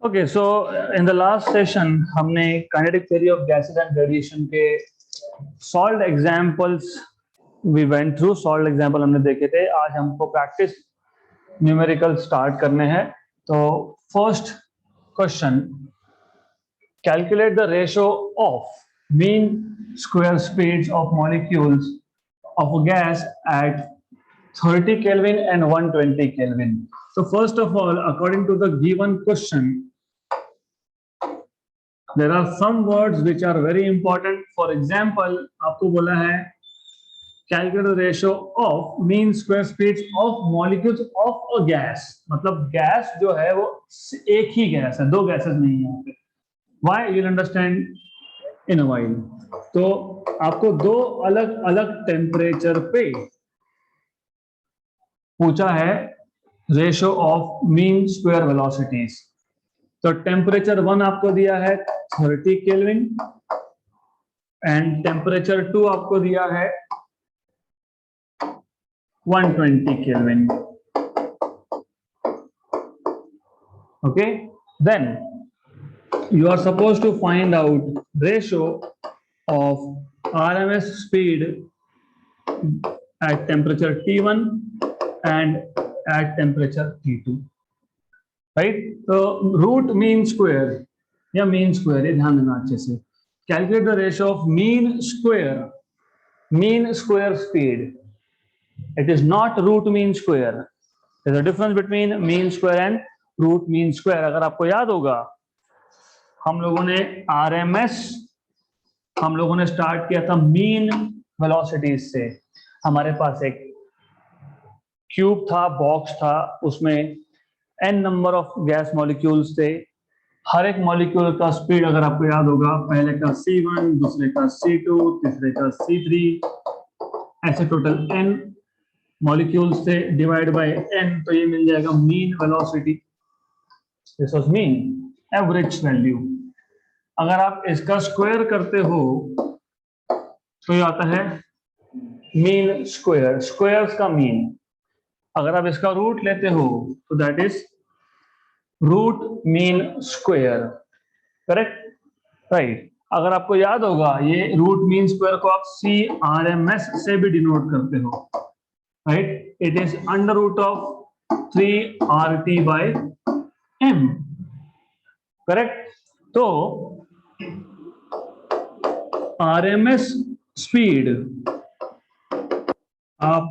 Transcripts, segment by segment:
Okay, so in the last session हमने kinetic theory of gases and radiation के solved examples we went through, solved example हमने देखे थे. आज हमको practice numerical start करने हैं. तो first question, calculate the ratio of mean square speeds of molecules of a gas at 30 Kelvin and 120 Kelvin. So first of all, according to the given question, there are some words which are very important. For example, आपको बोला है calculate the ratio of mean square speeds of molecules of a gas. मतलब gas जो है वो एक ही gas है, दो गैसेस नहीं है यहाँ पे. Why? You'll understand in a while. तो आपको दो अलग अलग टेम्परेचर पे पूछा है ratio of mean square velocities. तो टेम्परेचर 1 आपको दिया है 30 केल्विन एंड टेम्परेचर 2 आपको दिया है 120 kelvin. Okay, then you are supposed to find out ratio of RMS speed at temperature T1 and at temperature T2, right? So root mean square या mean square ये ध्यान देना अच्छे से. Calculate the ratio of mean square speed. It is not root mean square. There is a difference between mean square and root mean square. अगर आपको याद होगा हम लोगों ने RMS हम लोगों ने स्टार्ट किया था मीन वेलोसिटीज से. हमारे पास एक क्यूब था, बॉक्स था, उसमें n number of gas molecules थे. हर एक मॉलिक्यूल का स्पीड अगर आपको याद होगा, पहले का C1, दूसरे का C2, तीसरे का C3, ऐसे टोटल n मॉलिक्यूल्स थे डिवाइड बाय n. तो ये मिल जाएगा mean velocity. This was mean average value. अगर आप इसका स्क्वायर करते हो तो ये आता है मीन स्क्वायर, स्क्वायर्स का मीन. अगर आप इसका रूट लेते हो तो that is root mean square. Correct, right. अगर आपको याद होगा ये रूट मीन स्क्वायर को आप CRMS से भी डिनोट करते हो, right. It is under root of 3RT by m. Correct. तो RMS स्पीड आप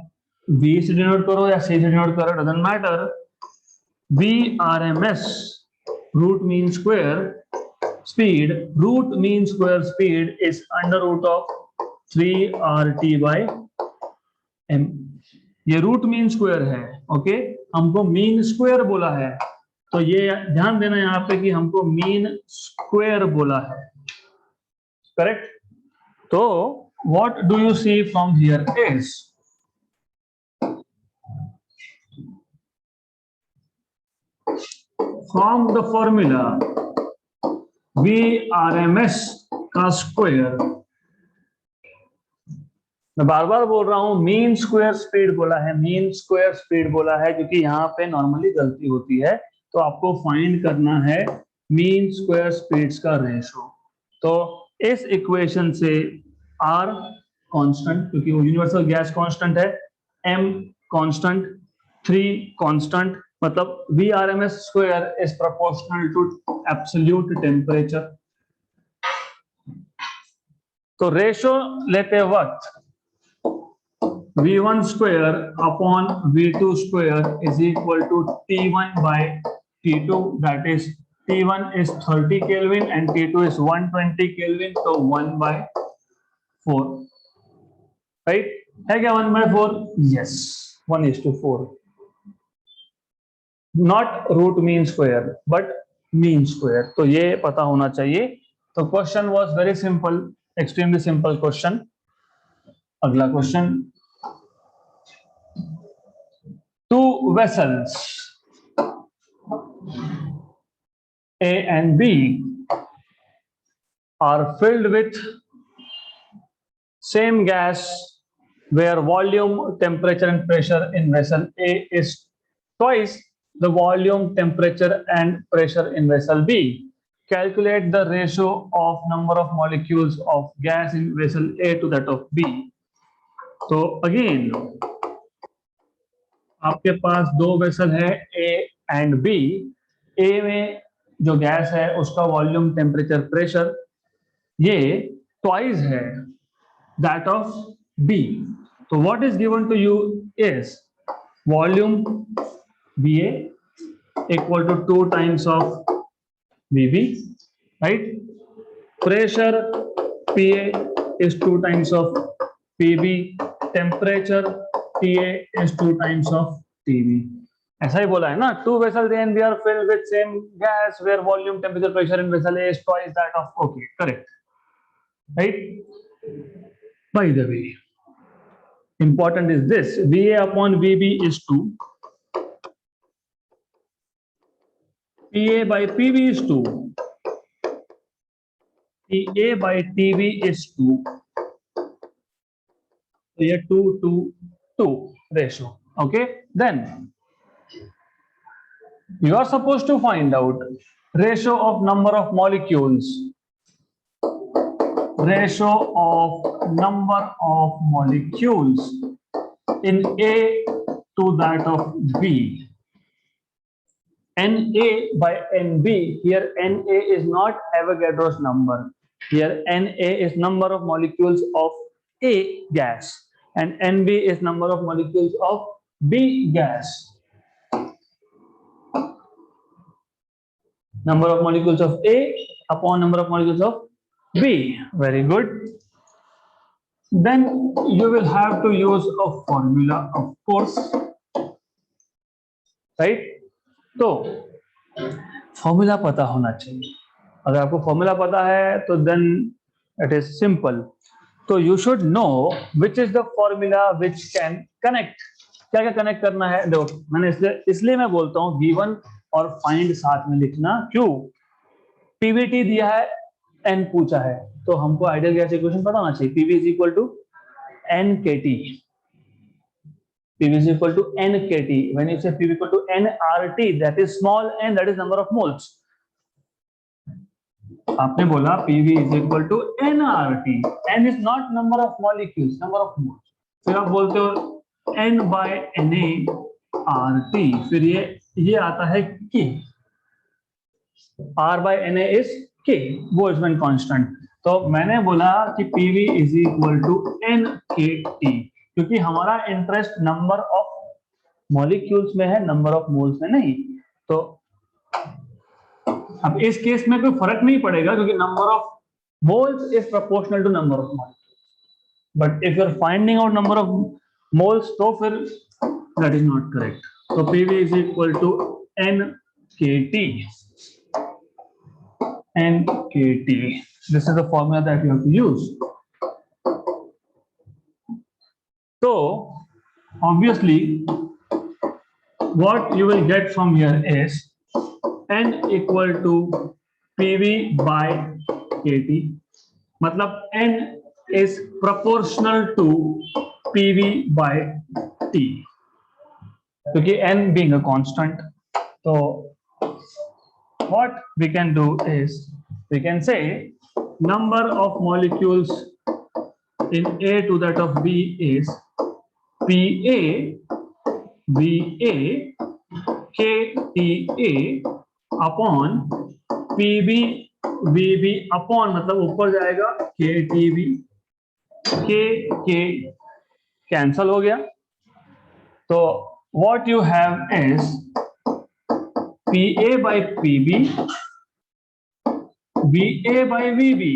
V से डिनोट करो या C से डिनोट करो, doesn't matter. VRMS root mean square speed, root mean square speed is under root of 3RT by m. ये root mean square है. Okay, हमको मीन स्क्वायर बोला है, तो ये ध्यान देना यहाँ पे कि हमको मीन स्क्वायर बोला है. करेक्ट. तो what do you see from here is from the formula VRMS का स्क्वायर. मैं बार बार बोल रहा हूं मीन स्क्वायर स्पीड बोला है, मीन स्क्वायर स्पीड बोला है, क्योंकि यहाँ पे नॉर्मली गलती होती है. तो आपको फाइंड करना है मीन स्क्वायर स्पीड्स का रेशो. तो इस इक्वेशन से R कांस्टेंट, क्योंकि वो यूनिवर्सल गैस कांस्टेंट है, M कांस्टेंट, 3 कांस्टेंट, मतलब VRMS square is proportional to absolute temperature. तो रेशो लेते वक्त V1 square upon V2 square is equal to T1 bye T2. That is T1 is 30 Kelvin and T2 is 120 Kelvin. So 1/4, right? है क्या 1/4? Yes, 1:4. Not root mean square, but mean square. तो ये पता होना चाहिए. तो question was very simple, extremely simple question. अगला question. Two vessels A and B are filled with same gas where volume, temperature and pressure in vessel A is twice the volume, temperature, and pressure in vessel B. Calculate the ratio of number of molecules of gas in vessel A to that of B. तो again आपके पास दो vessel है A and B. A में जो gas है उसका volume, temperature, pressure ये twice है दैट ऑफ B. तो what is given to you is volume VA equal to 2 times of VB, right? Pressure PA is 2 times of PB. Temperature TA is 2 times of TB. ऐसा ही बोला है ना, two vessels and we are filled with same gas where volume, temperature, pressure in vessel A is twice that of. Okay, correct, right? By the way, important is this: VA upon VB is 2. PA by PB is 2. TA by TB is 2. So ये 2 to 2 ratio. Okay, then you are supposed to find out ratio of number of molecules. Ratio of number of molecules in A to that of B. Na by Nb, here Na is not Avogadro's number. Here Na is number of molecules of A gas and Nb is number of molecules of B gas. Number of molecules of A upon number of molecules of B. Very good. Then you will have to use a formula, of course, right? तो formula पता होना चाहिए. अगर आपको formula पता है तो then it is simple. तो you should know which is the formula which can connect. क्या क्या कनेक्ट करना है देखो, मैंने इसलिए मैं बोलता हूँ V1 और फाइंड साथ में लिखना. क्यों? पीवीटी दिया है, एन पूछा है, तो हमको आइडियल गैस इक्वेशन पता होना चाहिए. PV is equal to NKT. PV is equal to NKT. When you say PV equal to nRT, that is small n, that is number of moles. आपने बोला PV is equal to nRT. N is not number of molecules, number of moles. फिर आप बोलते हो N by Na RT. फिर ये आता है K. R by Na is K, Boltzmann constant. तो मैंने बोला कि PV is equal to NKT. क्योंकि हमारा इंटरेस्ट नंबर ऑफ मॉलिक्यूल्स में है, नंबर ऑफ मोल्स में नहीं. तो अब इस केस में कोई फर्क नहीं पड़ेगा क्योंकि number of moles is proportional to number of molecules. But if you are finding out number of moles तो फिर दैट इज नॉट करेक्ट. तो PV is equal to NKT. NKT. This is the formula that you have to use. So obviously what you will get from here is N equal to PV by KT. मतलब N is proportional to PV by T. क्योंकि N being a constant. So what we can do is we can say number of molecules in A to that of B is PA VA KTA upon PB VB upon मतलब ऊपर जाएगा KTB. K cancel हो गया. तो what you have is PA by PB VA by VB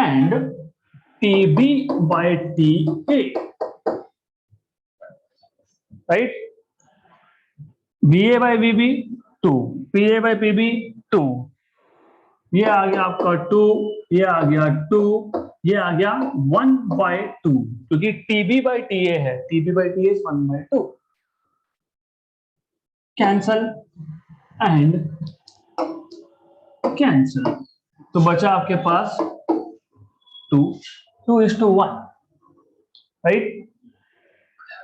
and TB by TA. right? VA by VB 2, PA by PB 2, ये आ गया आपका 2, ये आ गया 2, ये आ गया 1/2 क्योंकि TB by TA है. TB by TA is 1/2. Cancel and cancel. तो बचा आपके पास 2:1, राइट?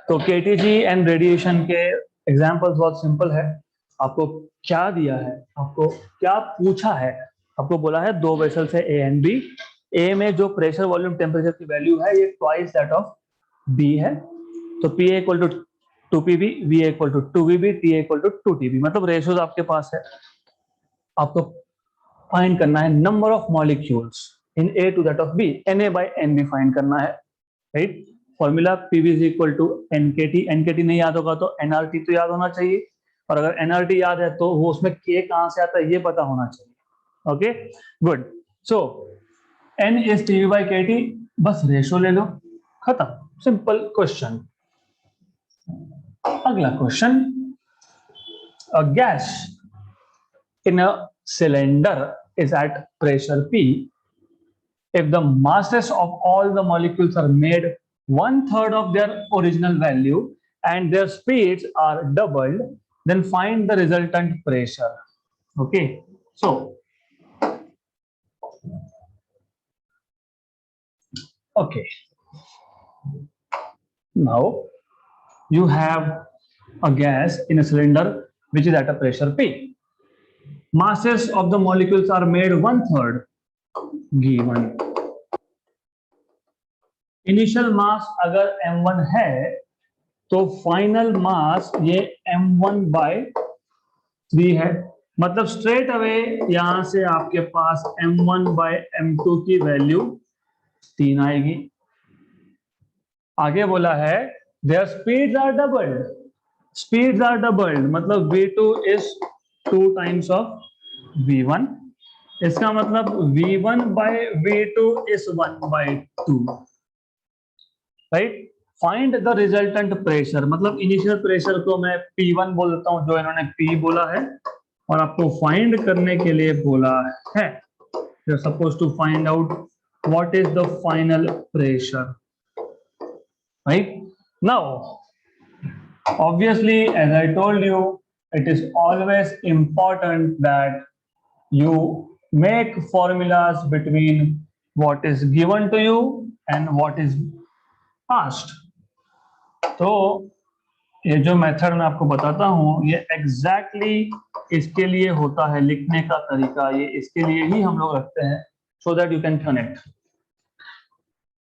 तो KTG एंड रेडिएशन के एग्जाम्पल बहुत सिंपल है। आपको क्या दिया है, आपको क्या पूछा है, आपको बोला है दो वेसल्स है ए एंड बी। ए में जो प्रेशर वॉल्यूम टेम्परेचर की वैल्यू है ये ट्वाइस दैट ऑफ बी है, तो P A equal to 2pb, V A equal to 2vb, T A equal to 2tb, मतलब रेशियोज आपके पास है। आपको फाइंड करना है number of molecules in A to that of B, Na by Nb find करना है, right. Formula Pv is equal to NKT, NKT नहीं याद होगा तो एनआरटी तो याद होना चाहिए, और अगर एनआरटी याद है तो वो उसमें के कहां से आता है ये पता होना चाहिए। Okay good. So N is PV by K T, बस रेशो ले लो, खत्म, सिंपल क्वेश्चन। अगला question, a gas in a cylinder is at pressure P. If the masses of all the molecules are made 1/3 of their original value and their speeds are doubled, then find the resultant pressure. Okay, so okay, now you have a gas in a cylinder which is at a pressure P. Masses of the molecules are made 1/3 given. Initial mass अगर m1 है तो final मास ये m1 bye 3 है, मतलब straight away यहां से आपके पास m1 bye m2 की वैल्यू 3 आएगी। आगे बोला है their speeds are doubled, speeds are doubled मतलब v2 is 2 times of v1, इसका मतलब v1 by v2 is 1 by 2, right. Find the resultant pressure, मतलब इनिशियल प्रेशर को मैं P1 बोल देता हूं जो इन्होंने P बोला है, और आपको फाइंड करने के लिए बोला है you are supposed to find out what is the final pressure, right. Now obviously as I told you it is always important that you make formulas between what is given to you and what is asked. तो ये जो method मैं आपको बताता हूं ये exactly इसके लिए होता है, लिखने का तरीका ये इसके लिए ही हम लोग रखते हैं, so that you can connect.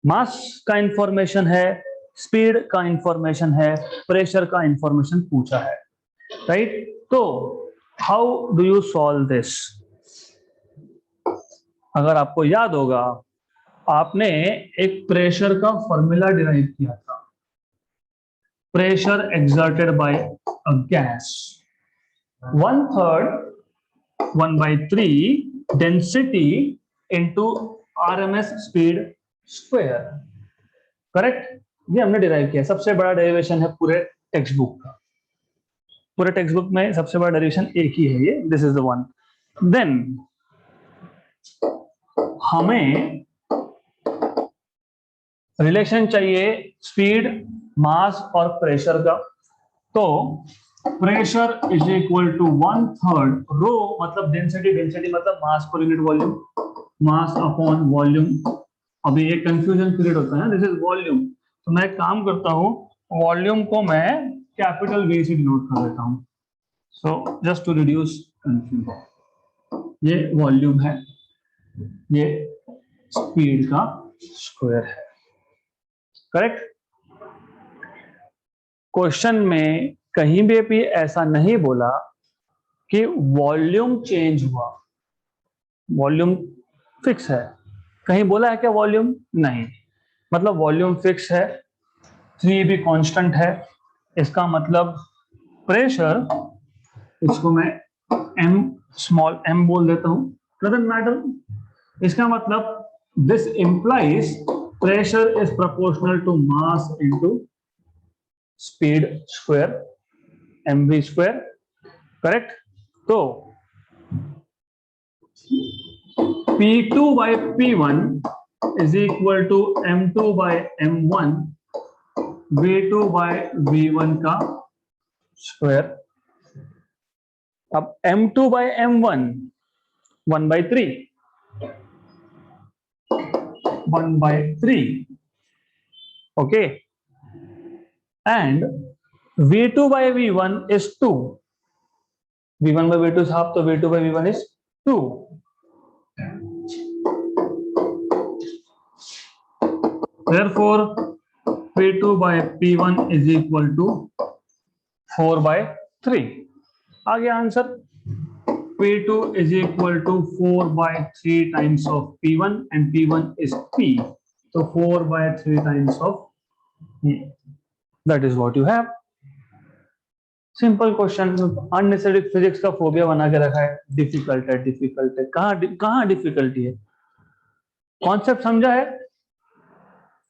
Mass का इंफॉर्मेशन है, स्पीड का इंफॉर्मेशन है, प्रेशर का इंफॉर्मेशन पूछा है, राइट। तो how do you solve this? अगर आपको याद होगा आपने एक प्रेशर का फॉर्मूला डिराइव किया था, pressure exerted by a gas 1/3 1/3 density into RMS speed square, correct. ये हमने डिराइव किया, सबसे बड़ा डेरिवेशन है पूरे टेक्स्ट बुक का, पूरे टेक्स्ट बुक में सबसे बड़ा डेरिवेशन एक ही है ये, this is the one. Then हमें रिलेशन चाहिए स्पीड, मास और प्रेशर का, तो pressure is equal to 1/3 rho मतलब डेंसिटी, डेंसिटी मतलब mass per unit volume, mass upon volume. अभी एक कंफ्यूजन क्रिएट होता है, दिस इज वॉल्यूम, तो मैं एक काम करता हूं वॉल्यूम को मैं कैपिटल वी से डिनोट कर देता हूं, so just to reduce confusion. ये वॉल्यूम है, ये स्पीड का स्क्वायर है, करेक्ट। क्वेश्चन में कहीं भी ऐसा नहीं बोला कि वॉल्यूम चेंज हुआ, वॉल्यूम फिक्स है। कहीं बोला है क्या वॉल्यूम? नहीं, मतलब वॉल्यूम फिक्स है, 3 भी कांस्टेंट है, इसका मतलब प्रेशर, इसको मैं m स्मॉल m बोल देता हूं, डजंट मैटर, इसका मतलब this implies pressure is proportional to mass into speed square mv square, correct. तो P2 by P1 is equal to M2 by M1 V2 by V1 का square. अब M2 by M1 1/3 1/3, okay, and V2 by V1 is 2. V1 by V2 is half, तो V2 by V1 is 2. Therefore, P2 by P1 is equal to 4 by 3. आ गया answer. P2 is equal to 4 by 3 times of P1 and P1 is P. So 4 by 3 times of P. That is what you have. Simple question. Unnecessary physics का phobia बना के रखा है. Difficult है, difficult है. कहाँ difficulty है? Concept समझा है,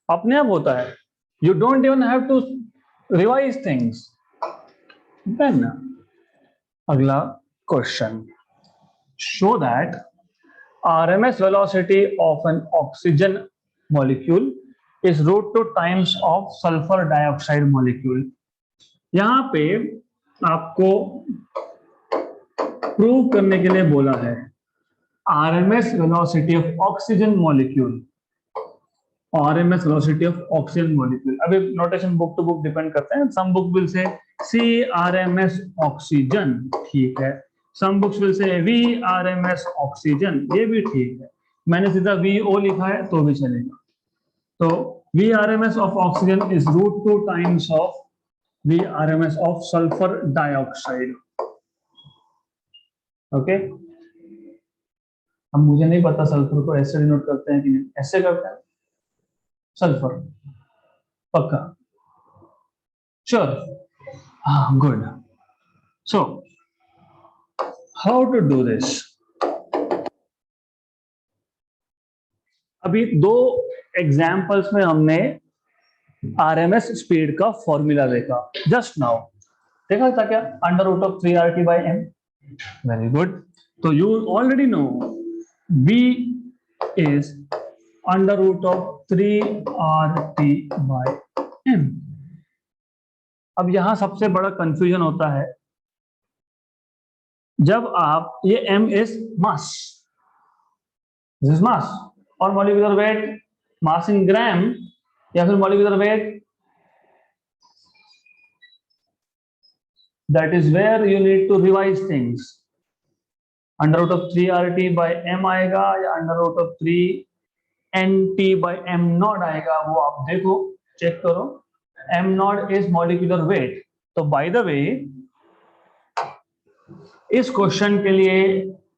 अपने आप होता है. You don't even have to revise things. Then अगला question. Show that RMS velocity of an oxygen molecule is √2 times of sulfur dioxide molecule. यहां पे आपको प्रूव करने के लिए बोला है RMS velocity of oxygen molecule. RMS velocity of oxygen molecule. अभी notation book to book depend करते हैं. Some book will say CRMS oxygen, ठीक है. Some books will say VRMS oxygen, ये भी ठीक है. मैंने सीधा VO लिखा है तो भी चलेगा. तो VRMS of oxygen is √2 times of VRMS of sulfur dioxide. Okay. अब मुझे नहीं पता सल्फर को ऐसे डिनोट करते हैं कि नहीं. ऐसे करते हैं सल्फर, पक्का, श्योर. हाँ, good. So how to do this? अभी दो एग्जाम्पल्स में हमने RMS स्पीड का फॉर्मूला देखा. जस्ट नाउ देखा था क्या? √3RT/m. Very good. तो you already know V is √3RT/m. अब यहां सबसे बड़ा कंफ्यूजन होता है जब आप ये m is mass, this is mass, और molecular weight, mass in gram या फिर molecular weight, that is where you need to revise things. √3RT/m आएगा या √3NT/m0 आएगा, वो आप देखो, चेक करो. m0 is molecular weight. तो by the way, इस क्वेश्चन के लिए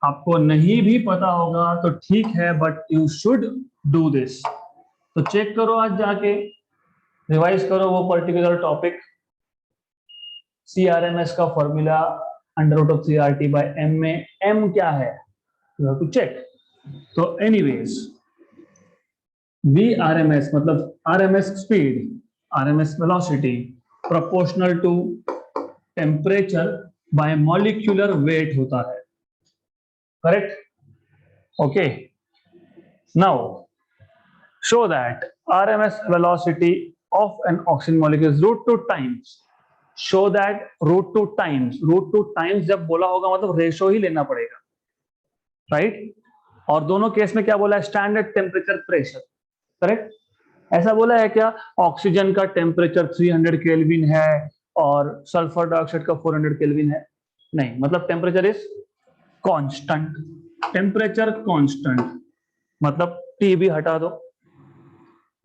आपको नहीं भी पता होगा तो ठीक है, but you should do this. तो चेक करो, आज जाके रिवाइज करो वो पर्टिकुलर टॉपिक. CRMS का फॉर्मूला √3RT/m में m क्या है, यू हैव टू चेक. तो एनीवेज, VRMS मतलब RMS speed, RMS velocity proportional to temperature by molecular weight होता है. Correct? Okay. Now show that RMS velocity of an oxygen molecule is √2 times. Show that √2 times. √2 times जब बोला होगा मतलब ratio ही लेना पड़ेगा, राइट? और दोनों केस में क्या बोला है? Standard temperature pressure. करेक्ट? ऐसा बोला है क्या ऑक्सीजन का टेम्परेचर 300 केल्विन है और सल्फर डाइऑक्साइड का 400 केल्विन है? नहीं, मतलब temperature is constant. Temperature constant मतलब T भी हटा दो,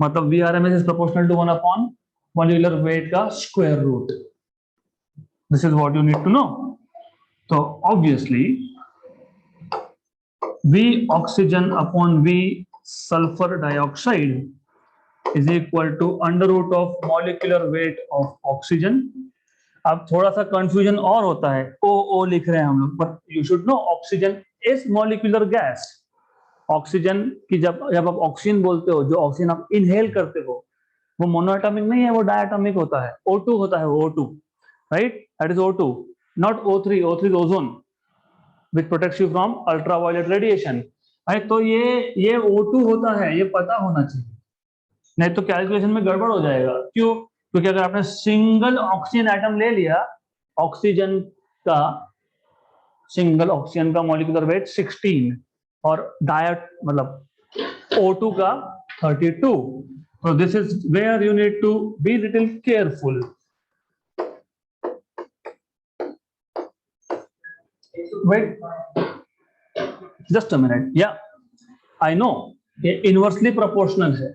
मतलब VRMS is proportional to 1 molecular weight का square root. This is what you need to know. तो obviously V oxygen upon V sulfur dioxide is equal to √2 of molecular weight of oxygen. अब थोड़ा सा confusion और होता है, O लिख रहे हैं हम लोग, but you should know oxygen is molecular gas. Oxygen की जब आप ऑक्सीजन बोलते हो, जो ऑक्सीजन आप इनहेल करते हो, वो मोनोएटॉमिक नहीं है, वो डायटॉमिक होता है. O2 होता है, वो O2, right? That is O2, not O3. O3 is ozone which protects you from ultraviolet radiation. right? तो ये O2 होता है, ये पता होना चाहिए, नहीं तो कैलकुलेशन में गड़बड़ हो जाएगा. क्यों? क्योंकि अगर आपने सिंगल ऑक्सीजन एटम ले लिया, ऑक्सीजन का मॉलिक्यूलर वेट 16 और डायट मतलब O2 का 32. So this is where you need to be little careful. Wait just a minute, या आई नो ये इनवर्सली प्रोपोर्शनल है.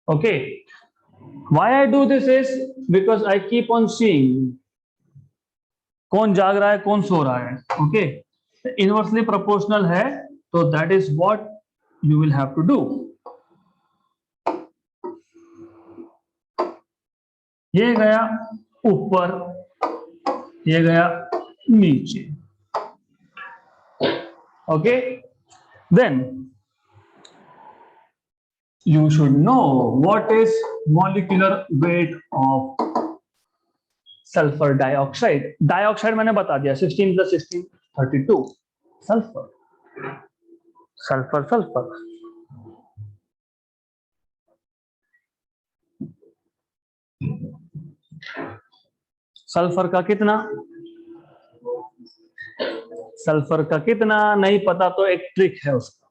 Okay, why I do this is because I keep on seeing कौन जाग रहा है कौन सो रहा है. ओके, इनवर्सली प्रोपोर्शनल है तो that is what you will have to do. ये गया ऊपर, ये गया नीचे. Okay, then you should know what is molecular weight of sulfur dioxide. Dioxide मैंने बता दिया 16 plus 16 32. Sulfur, sulfur, sulfur. Sulphur का कितना, सल्फर का कितना नहीं पता तो एक ट्रिक है उसका,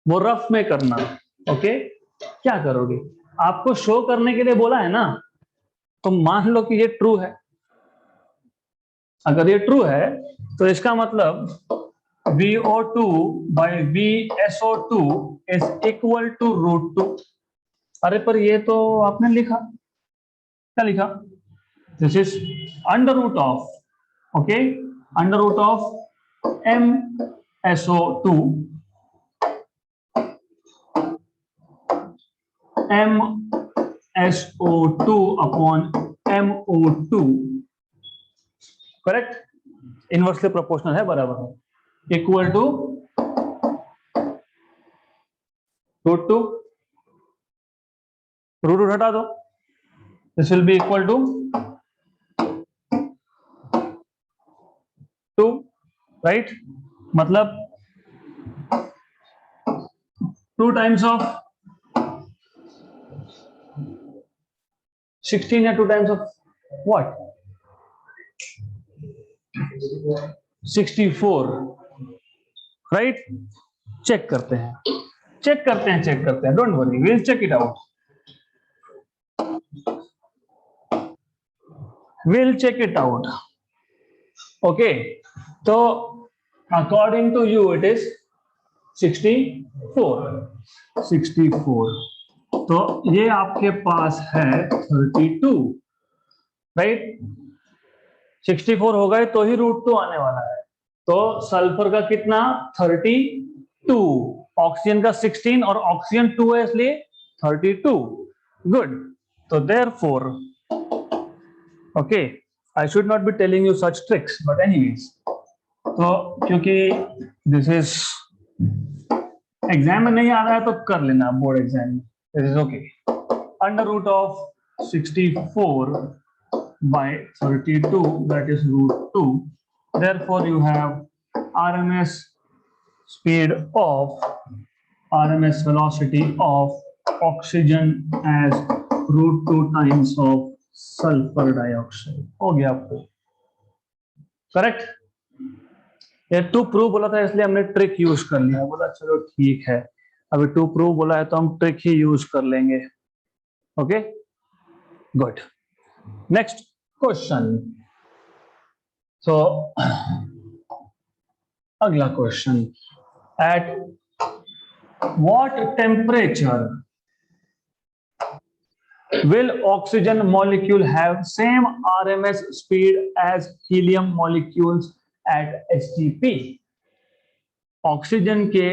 वो रफ में करना. ओके, क्या करोगे, आपको शो करने के लिए बोला है ना, तो मान लो कि ये ट्रू है. अगर ये ट्रू है तो इसका मतलब VO2 by VSO2 is equal to √2. अरे पर ये तो आपने लिखा, क्या लिखा, this is under root of, okay, under root of MSO2 MSO2 upon MO2. Correct, inversely proportional है, बराबर है, इक्वल टू √2. √2 हटा दो, this will be equal to 2, right. मतलब 2 टाइम्स ऑफ 16 या 2 times of what 64, right. Check करते हैं, check करते हैं, चेक करते हैं, don't worry, will check it out, will check it out. Okay, तो according to you it is 64. तो ये आपके पास है 32, राइट. 64 हो गए तो ही √2 आने वाला है. तो सल्फर का कितना 32, ऑक्सीजन का 16 और ऑक्सीजन 2 है इसलिए 32. गुड. तो therefore, okay, I should not be telling you such tricks, but anyways, तो क्योंकि दिस इज एग्जाम में नहीं आ रहा है तो कर लेना बोर्ड एग्जाम में, this is okay. Under root of 64 by 32, that is √2. Therefore you have RMS speed of RMS velocity of oxygen as √2 times of sulfur dioxide. हो गया आपको, करेक्ट. ये टू प्रूव बोला था इसलिए हमने ट्रिक यूज कर लिया, बोला चलो ठीक है, अभी टू प्रूव बोला है तो हम ट्रिक ही यूज कर लेंगे. Okay, good. Next question. So अगला question, at what temperature will oxygen molecule have same RMS speed as helium molecules at STP? Oxygen के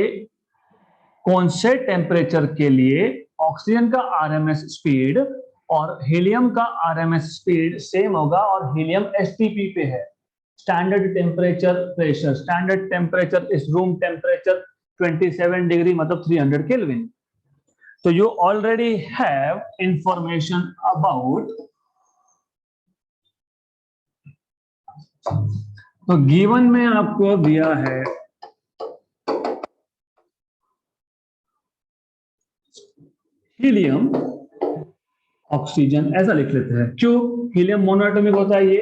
कौन से टेम्परेचर के लिए ऑक्सीजन का RMS स्पीड और हीलियम का RMS स्पीड सेम होगा, और हीलियम STP पे है, standard temperature pressure. Standard temperature is room temperature 27 degree, मतलब 300 kelvin. So you already have information about, तो गिवन में आपको दिया है हीलियम ऑक्सीजन, ऐसा लिख लेते हैं. क्यों, हीलियम मोनोएटॉमिक होता है, ये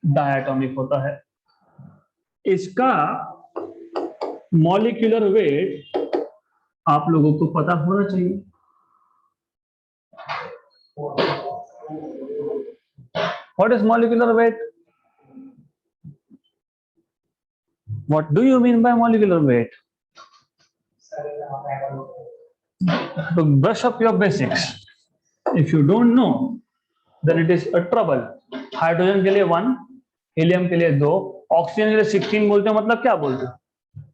डायटॉमिक होता है. इसका मॉलिक्यूलर वेट आप लोगों को पता होना चाहिए. What is molecular wait? What do you mean by molecular weight? To brush up your basics. If you don't know, then it is a trouble. Hydrogen के लिए 1, हीलियम के लिए 2, ऑक्सीजन के लिए 16 बोलते हैं, मतलब क्या बोलते हैं?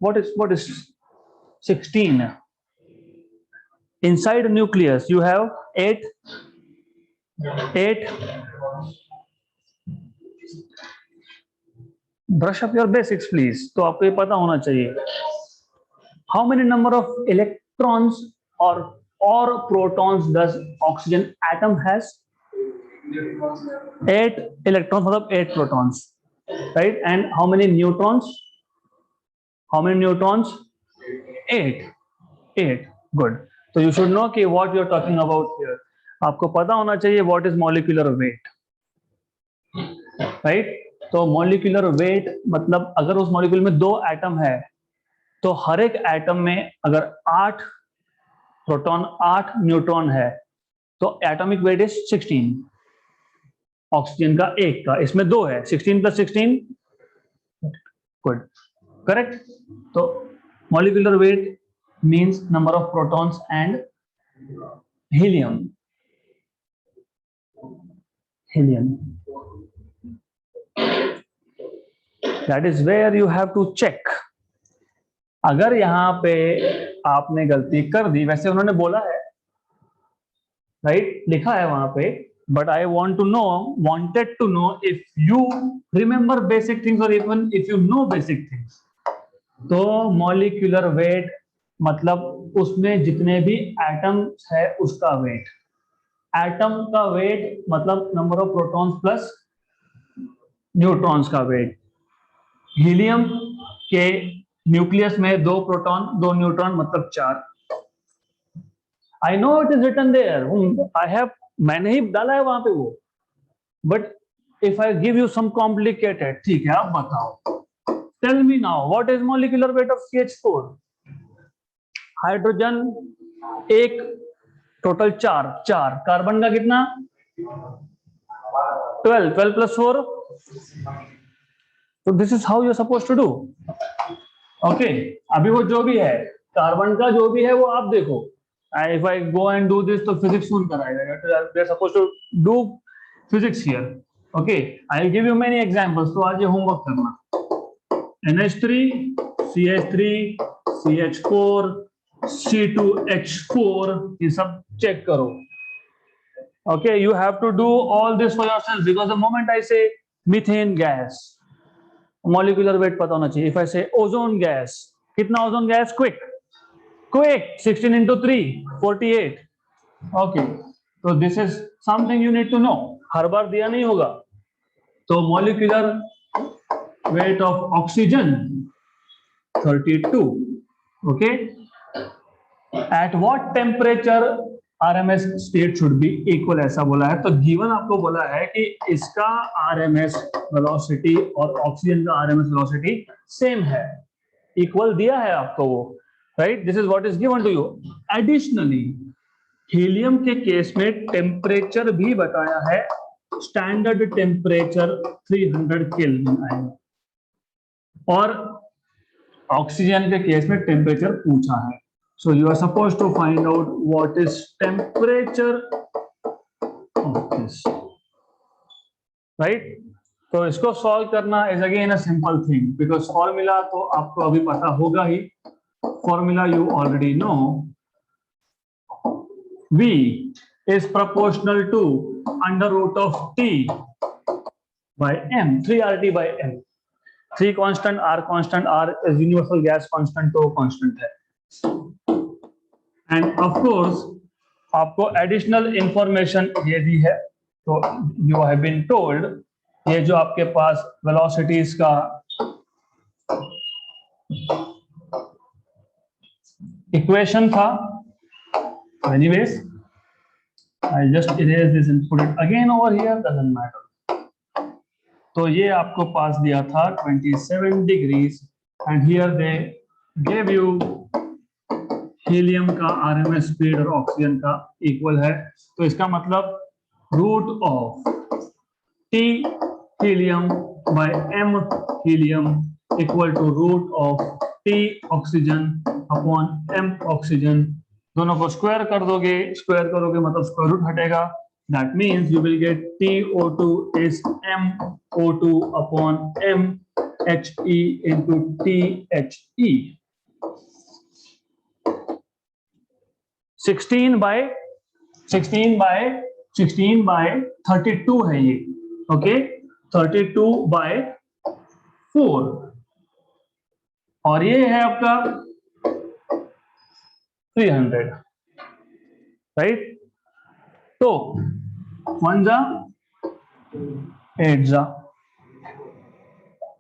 What is 16? Inside nucleus you have 8. Brush up your basics please. तो आपको ये पता होना चाहिए. How many number of electrons or protons does oxygen atom has? 8 electrons मतलब 8 protons, right? And how many neutrons? 8. Good. So you should know कि what you are talking about here. आपको पता होना चाहिए what is molecular weight, right? तो molecular weight मतलब अगर उस molecule में 2 एटम है तो हर एक एटम में अगर 8 प्रोटॉन 8 न्यूट्रॉन है तो एटॉमिक वेट इज 16. ऑक्सीजन का 1 का, इसमें 2 है, 16 + 16. Good, correct. तो molecular weight means number of protons and helium. That is where you have to check. अगर यहाँ पे आपने गलती कर दी, वैसे उन्होंने बोला है, राइट, लिखा है वहां पे, but I wanted to know if you remember basic things और even if you know basic things. तो मॉलिक्यूलर वेट मतलब उसमें जितने भी एटम्स है उसका वेट. एटम का वेट मतलब number of protons plus neutrons का वेट. हीलियम के न्यूक्लियस में 2 प्रोटॉन 2 न्यूट्रॉन मतलब 4. I know it is written there, I have, मैंने ही डाला है वहां पे वो, but if I give you some complicated, ठीक है आप बताओ. Tell me now what is molecular weight of CH4? Hydrogen 1, total 4. Carbon का कितना? 12 + 4. तो this is how you are supposed to do. Okay, अभी वो जो भी है, कार्बन का जो भी है वो आप देखो. If I go and do this तो फिजिक्स कौन कराएगा? They are supposed to do physics here. Okay, I will give you many examples. तो आज ये होमवर्क करना. NH3 CH3 CH4 C2H4 ये सब चेक करो. Okay, you have to do all this for yourself because the moment I say methane gas, molecular weight पता होना चाहिए. If I say ozone gas, कितना ओजोन गैस? क्विक 16 × 3 48. ओके, तो this is something you need to know. हर बार दिया नहीं होगा. तो molecular weight of oxygen 32. Okay, at what temperature RMS speed should be equal, ऐसा बोला है. तो गिवन आपको बोला है कि इसका RMS वेलोसिटी और ऑक्सीजन का RMS वेलोसिटी सेम है, इक्वल दिया है आपको वो, right. This is what is given to you. Additionally helium के केस में टेम्परेचर भी बताया है. स्टैंडर्ड टेम्परेचर 300 केल्विन आएगा. और ऑक्सीजन के केस में टेम्परेचर पूछा है. So you are supposed to find out what is temperature of this, right? तो इसको सॉल्व करना is again a simple thing because formula तो आपको अभी पता होगा ही. Formula you already know. V is proportional to √T by M. 3RT by M. 3 constant, R constant, R is universal gas constant, तो constant है. End of course आपको additional information ये दी है. तो यू हैव बीन टोल्ड, ये जो आपके पास वेलोसिटीज का इक्वेशन था, anyways I just erase this and put it again over here, doesn't matter. तो ये आपको पास दिया था 27 degrees and here they give you helium का RMS स्पीड और ऑक्सीजन का इक्वल है. तो इसका मतलब root of T helium by M helium equal to root of T oxygen upon M oxygen, दोनों को स्क्वायर कर दोगे, स्क्वायर करोगे मतलब स्क्वायर रूट हटेगा, that means you will get TO2 is MO2 upon MHE into THE। 16 by 32 है ये, okay 32 by 4 और ये है आपका 300, राइट। तो 1 जा 8 जा,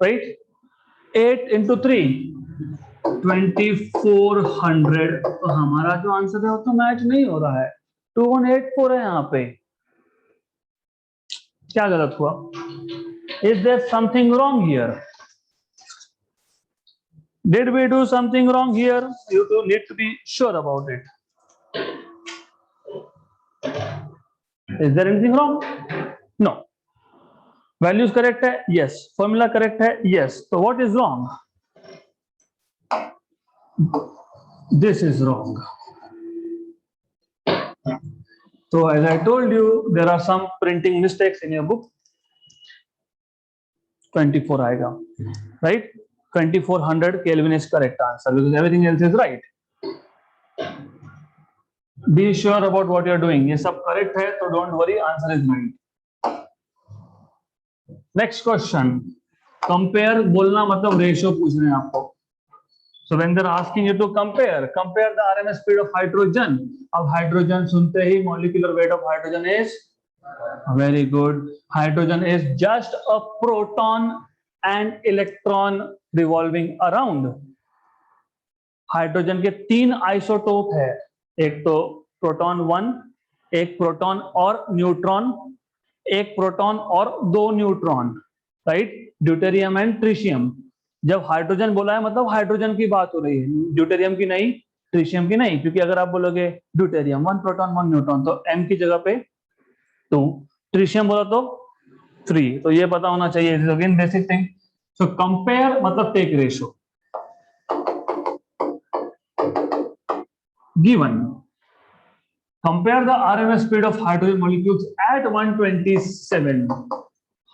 राइट, 8 into 3 2400। तो हमारा जो आंसर है वो तो मैच नहीं हो रहा है, 2184 है यहाँ पे, क्या गलत हुआ? Is there something wrong here? Did we do something wrong here? You two need to be sure about it. Is there anything wrong? No. Values correct है? Yes. Formula correct है? Yes. So what is wrong? This is wrong. So as I told you, there are some printing mistakes in your book. 24 आएगा, right? 2400 Kelvin is correct answer because everything else is right. Be sure about what you are doing. ये सब correct है तो don't worry, answer is right. Next question. Compare बोलना मतलब ratio पूछ रहे हैं आपको. So when they're asking you to compare the RMS speed of hydrogen. अब hydrogen सुनते ही molecular weight of hydrogen is very good. Hydrogen is just a proton and electron revolving around. Hydrogen के 3 isotope है, एक तो proton 1, एक proton और neutron, एक proton और 2 न्यूट्रॉन, राइट, ड्यूटेरियम एंड ट्रिशियम। जब हाइड्रोजन बोला है मतलब हाइड्रोजन की बात हो रही है, ड्यूटेरियम की नहीं, ट्रिशियम की नहीं, क्योंकि अगर आप बोलोगे ड्यूटेरियम 1 प्रोटॉन 1 न्यूट्रॉन तो M की जगह पे 2, ट्रिशियम बोला तो 3, तो ये पता होना चाहिए, again basic thing. So compare मतलब take ratio. Given compare the RMS speed of hydrogen molecules at 127।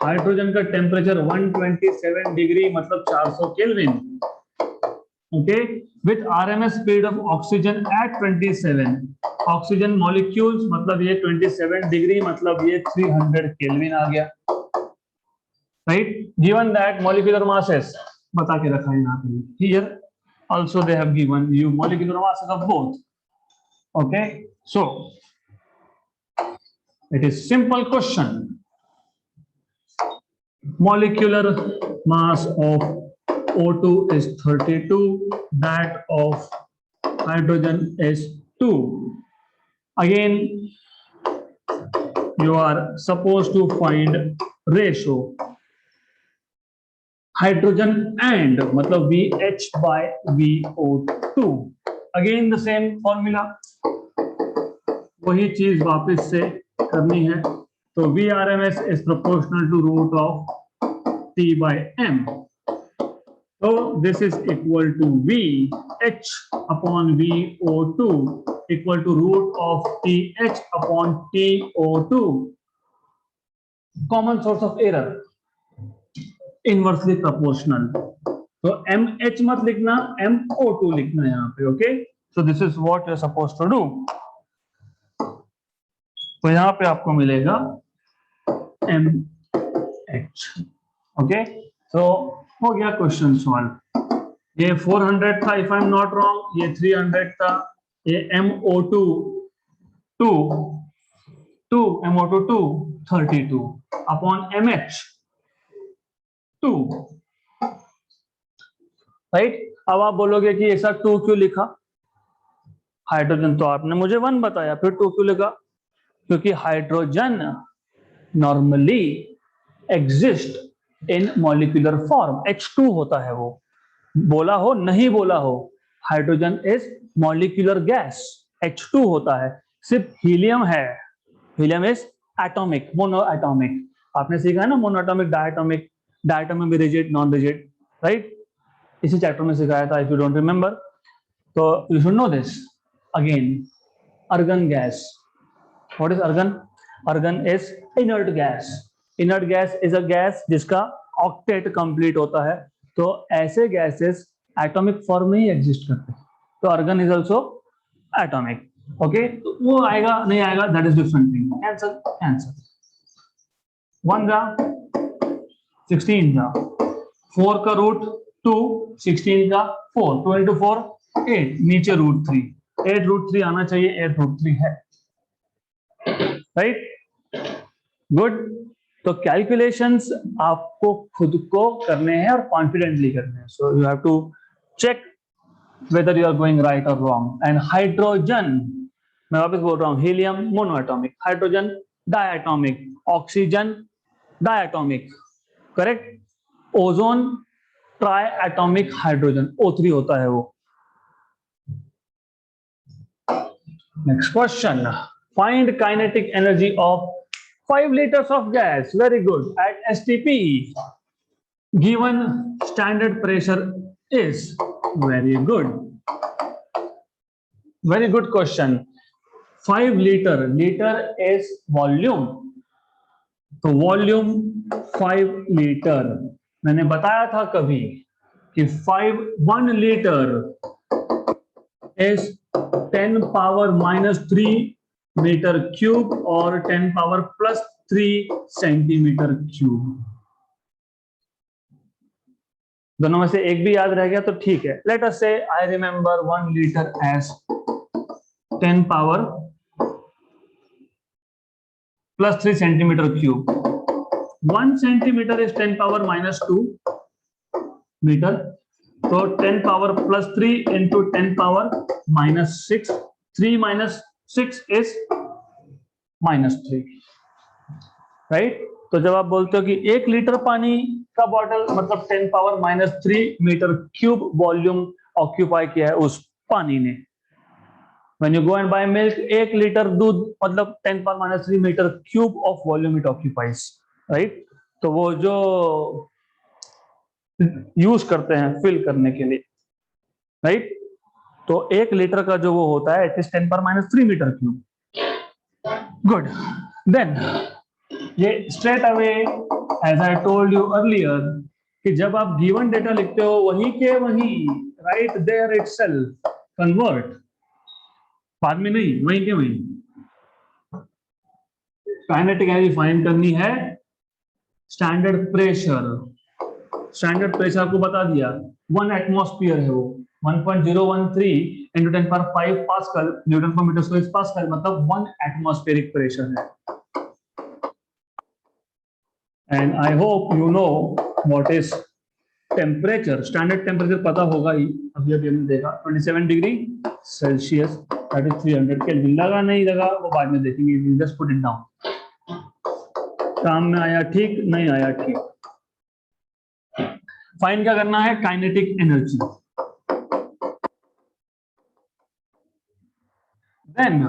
Hydrogen का टेम्परेचर 127 डिग्री मतलब 400 kelvin, okay, with RMS speed of oxygen at 27। Oxygen molecules मतलब ये 27 डिग्री मतलब ये 300 केल्विन आ गया, right. Given that molecular masses बता के रखा है यहाँ पे, here also they have given you molecular masses of both, okay. So it is simple question. Molecular mass of O2 is 32, that of hydrogen is 2. Again you are supposed to find ratio hydrogen and मतलब VH by VO2. Again the same formula, वही चीज वापस से करनी है। तो VRMS is proportional to root of T by M. So this is equal to VH upon VO2 equal to root of TH upon TO2. Common source of error, inversely proportional. तो MH मत लिखना, MO2 लिखना यहाँ पे, okay? So this is what you're supposed to do. तो यहाँ पे आपको मिलेगा MH, ओके। तो हो गया क्वेश्चन सॉल्व। ये 400 था if I am not wrong, ये 300 था, ये MO2 2 32 अपॉन MH 2, राइट। अब आप बोलोगे कि ऐसा 2 क्यों लिखा? हाइड्रोजन तो आपने मुझे 1 बताया, फिर 2 क्यों लिखा? क्योंकि hydrogen normally exist in molecular form, H2 होता है वो, बोला हो नहीं बोला हो, hydrogen is molecular gas, H2 होता है। सिर्फ हीलियम है, helium is atomic, mono atomic. आपने सीखा है ना मोनो एटॉमिक, डायटोमिक, डायटोमिक में रिजिड नॉन रिजिड, राइट। इसी चैप्टर में सिखाया था, इफ यू डोंट रिमेंबर तो you should know this again. Organ gas, what is organ? Organ is inert gas. Inert gas is a gas जिसका octet complete होता है, तो ऐसे गैसेस एटॉमिक फॉर्म में ही एग्जिस्ट करते हैं, तो organ is also atomic. Okay, तो वो आएगा नहीं आएगा that is different thing. Answer answer 1 जा 16 जा, 4 का रूट 2, 16 का 4, 2 into 4 8, नीचे रूट 3, 8 रूट 3 आना चाहिए, 8 रूट 3 है, राइट? गुड। तो कैलकुलेशंस आपको खुद को करने हैं और कॉन्फिडेंटली करने हैं, so you have to check whether you are going right or wrong. And hydrogen, मैं वापस बोल रहा हूँ, helium monoatomic, hydrogen diatomic, oxygen diatomic, correct? Ozone try atomic hydrogen, O3 होता है वो। Next question, find kinetic energy of 5 liters of gas. Very good. At STP, given standard pressure is, very good. Very good question. 5 liter, liter is volume, तो volume 5 litre. मैंने बताया था कभी कि 1 litre is 10 power minus 3 metre cube और 10 power plus 3 centimetre cube. दोनों में से एक भी याद रह गया तो ठीक है। Let us say I remember 1 litre as 10 power plus 3 centimetre cube. 1 centimetre is 10 power minus 2 metre, तो 10 power plus 3 into 10 power minus 6, 3 minus 6 is -3, right? तो जब आप बोलते हो कि 1 लीटर पानी का बॉटल मतलब 10 power -3 metre cube volume occupy किया है उस पानी ने। When you go and buy milk, 1 litre दूध मतलब 10 power -3 metre cube of volume it occupies, right? तो वो जो यूज करते हैं फिल करने के लिए, राइट? तो 1 लीटर का जो वो होता है it is 10 power -3 metre cube. Good. Then ये straight away as I told you earlier कि जब आप गिवन डेटा लिखते हो वही के वही, राइट देयर इटसेल्फ, कन्वर्ट, बाद में नहीं, वही के वही। काइनेटिक एनर्जी फाइंड करनी है, स्टैंडर्ड प्रेशर, स्टैंडर्ड प्रेशर आपको बता दिया 1 एटमॉस्फेयर है वो, 1.013 into 10 power 5 पास्कल न्यूटन पर मीटर स्क्वायर पास्कल, मतलब 1 एटमॉस्फेरिक प्रेशर है। And I hope you know what is temperature, standard temperature पता होगा ही, अभी अभी हमने देखा 27 degree Celsius, that is 300 kelvin. लगा नहीं लगा वो बाद में देखेंगे, जस्ट पुट इट डाउन। काम में आया ठीक, नहीं आया ठीक। फाइंड क्या करना है? Kinetic energy. Then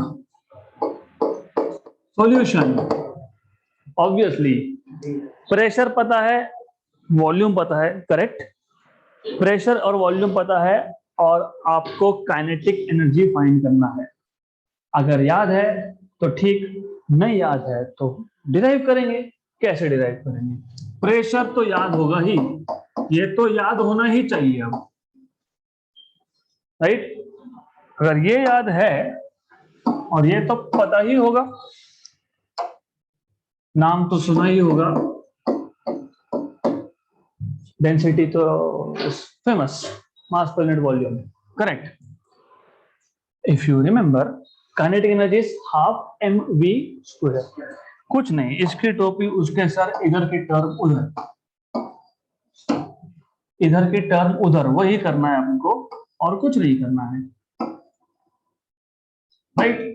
solution, obviously pressure पता है, वॉल्यूम पता है, करेक्ट? प्रेशर और वॉल्यूम पता है और आपको काइनेटिक एनर्जी फाइंड करना है। अगर याद है तो ठीक, नहीं याद है तो डिराइव करेंगे। कैसे डिराइव करेंगे? प्रेशर तो याद होगा ही, ये तो याद होना ही चाहिए अब, राइट? अगर ये याद है और ये तो पता ही होगा, नाम तो सुना ही होगा, डेंसिटी तो famous, mass per unit volume, correct? If you remember kinetic energy is half mv²। कुछ नहीं, इसकी टोपी उसके सर, इधर की टर्म उधर, इधर की टर्म उधर, वही करना है आपको और कुछ नहीं करना है, right?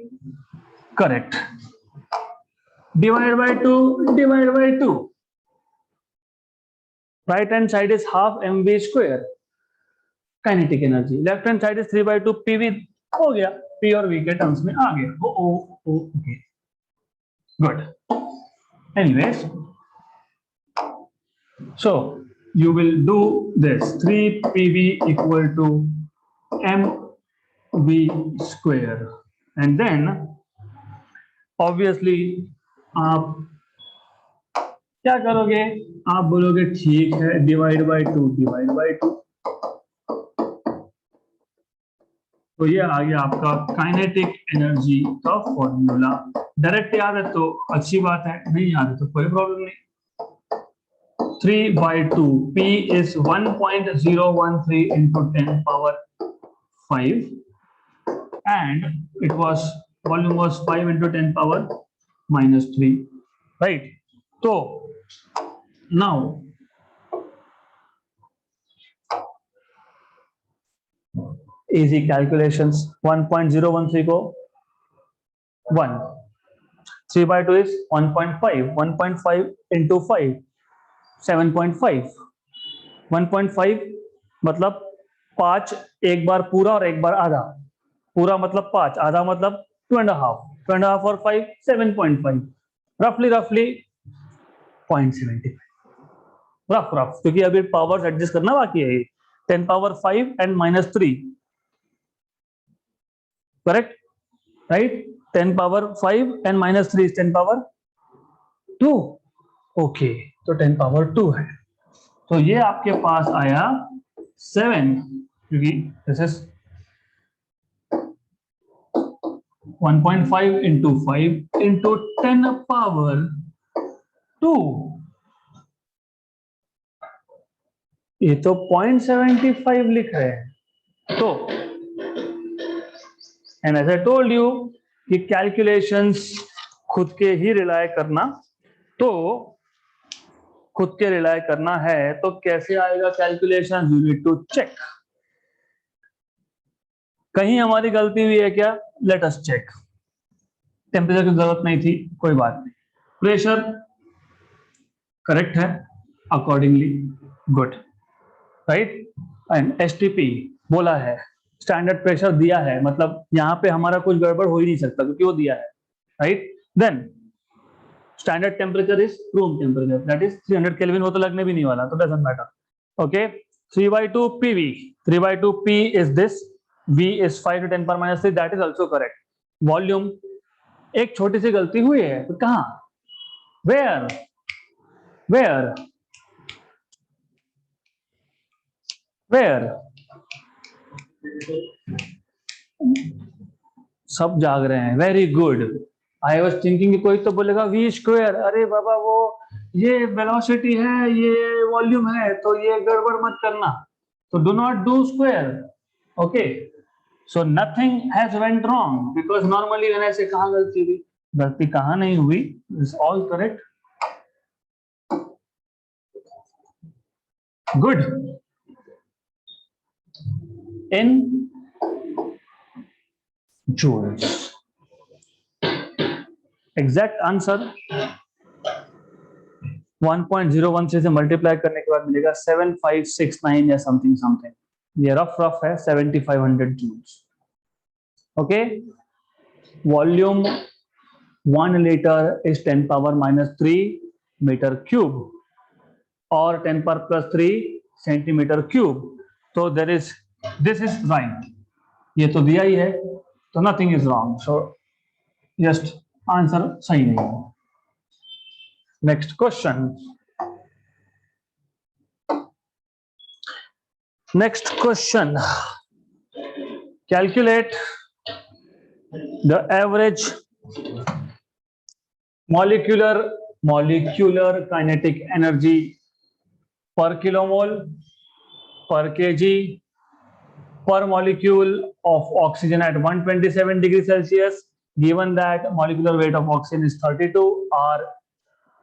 Correct. Divide by 2, divide by 2, right hand side is half mv², kinetic energy, left hand side is 3/2 pv, हो गया, p और v के टर्म्स में आ गया। Okay, good. Anyways, so you will do this 3 PV equal to MV square and then obviously आप क्या करोगे, आप बोलोगे ठीक है डिवाइड बाय 2 डिवाइड बाय 2, तो ये आ गया आपका काइनेटिक एनर्जी का फॉर्मूला। डायरेक्ट याद है तो अच्छी बात है, नहीं याद है तो कोई प्रॉब्लम नहीं। 3/2 P is 1.013 into 10 power 5 and it was volume was 5 into 10 power minus 3, right? So now easy calculations, 1.013 को 1, 3/2 is 1.5, 1.5 into 5 7.5, 1.5 मतलब 5 एक बार पूरा और एक बार आधा, पूरा मतलब 5, आधा मतलब 2.5, 2.5 और 5 7.5, रफली 0.75, रफ क्योंकि अभी पावर्स एडजस्ट करना बाकी है। 10 power 5 and -3, correct, right? 10 power 5 and -3 is 10 power 2, okay, तो 10 पावर 2 है, तो ये आपके पास आया 7, क्योंकि this is 1.5 into 5 into 10 power 2, ये तो 0.75 लिख रहे हैं। तो and as I told you कि कैलकुलेशंस खुद के ही रिलाय करना, तो खुद के रिलाय करना है तो कैसे आएगा calculation, you need to check. कहीं हमारी गलती हुई है क्या, लेट अस चेक। टेम्परेचर की जरूरत नहीं थी, कोई बात नहीं। प्रेशर करेक्ट है accordingly, good, right? And STP बोला है, स्टैंडर्ड प्रेशर दिया है, मतलब यहां पे हमारा कुछ गड़बड़ हो ही नहीं सकता क्योंकि वो दिया है, right? Then standard temperature is room temperature, that is 300 kelvin, वो तो लगने भी नहीं वाला, तो doesn't matter, okay. 3/2 PV, 3/2 P is this, V is 5 to 10 power minus 3, that is also correct. Volume, एक छोटी सी गलती हुई है, तो कहां, वेयर वेयर वेयर, सब जाग रहे हैं, very good. I was thinking कि कोई तो बोलेगा वी स्क्वायर, अरे बाबा वो ये वेलोसिटी है, ये वॉल्यूम है, तो ये गड़बड़ मत करना, तो do not do square, okay. So nothing has went wrong because normally मैंने ऐसे कहां गलती हुई, गलती कहां नहीं हुई, is all correct, good. In joules, exact answer 1.013 से मल्टीप्लाई करने के बाद मिलेगा 7569 या समथिंग समथिंग, ये रफ है 7500 joules, okay. Volume 1 litre is 10 power -3 metre cube और 10 पावर +3 सेंटीमीटर क्यूब, तो there is, this is right, ये तो दिया ही है, तो nothing is wrong, so just answer सही नहीं है। Next question, next question, calculate the average molecular kinetic energy per kilomole per kg per molecule of oxygen at 127 degrees Celsius, given that molecular weight of oxygen is 32, R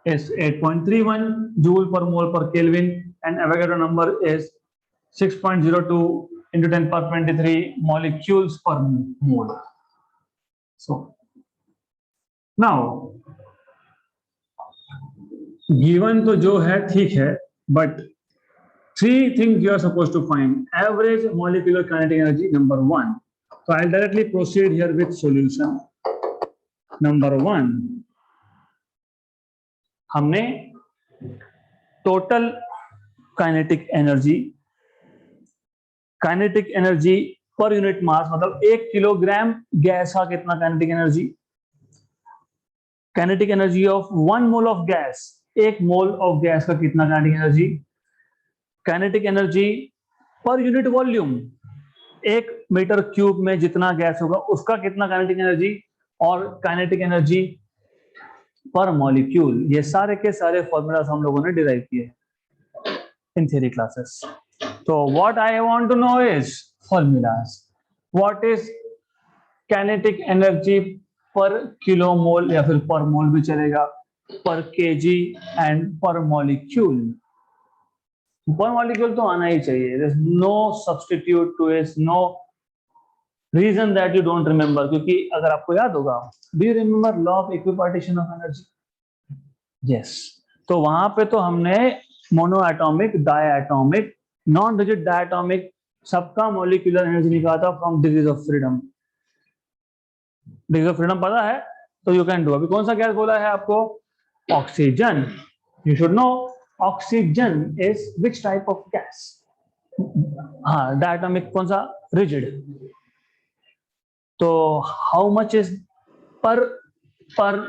is 8.31 joule per mole per Kelvin, and Avogadro number is 6.02 into 10 power 23 molecules per mole. So now given तो जो है ठीक है, but three things you are supposed to find. Average molecular kinetic energy, number 1. So I'll directly proceed here with solution. Number 1, हमने total kinetic energy, kinetic energy per unit mass मतलब 1 kilogram gas का कितना kinetic energy, kinetic energy of 1 mole of gas, 1 mole of gas का कितना kinetic energy, kinetic energy per unit volume, 1 metre cube में जितना gas होगा उसका कितना काइनेटिक एनर्जी, और काइनेटिक एनर्जी पर मॉलिक्यूल। ये सारे के सारे फॉर्मूलाज हम लोगों ने डिराइव किए इन थ्योरी क्लासेस। तो what I want to know is formulas, what is kinetic energy per kilo mole या फिर पर मोल भी चलेगा, per KG and per molecule. Per molecule तो आना ही चाहिए, there is no substitute to it, no reason that you don't remember, क्योंकि अगर आपको याद होगा, do you remember law of equipartition of energy? Yes, तो वहां पे तो हमने mono atomic, diatomic, non rigid diatomic सबका मॉलिक्यूलर एनर्जी निकाला था from degrees of freedom. Degree of freedom पता है तो यू कैन डू। अभी कौन सा गैस बोला है आपको? Oxygen. You should know oxygen is which type of gas? हाँ, डायटॉमिक कौन सा? रिजिड। तो हाउ मच इज पर पर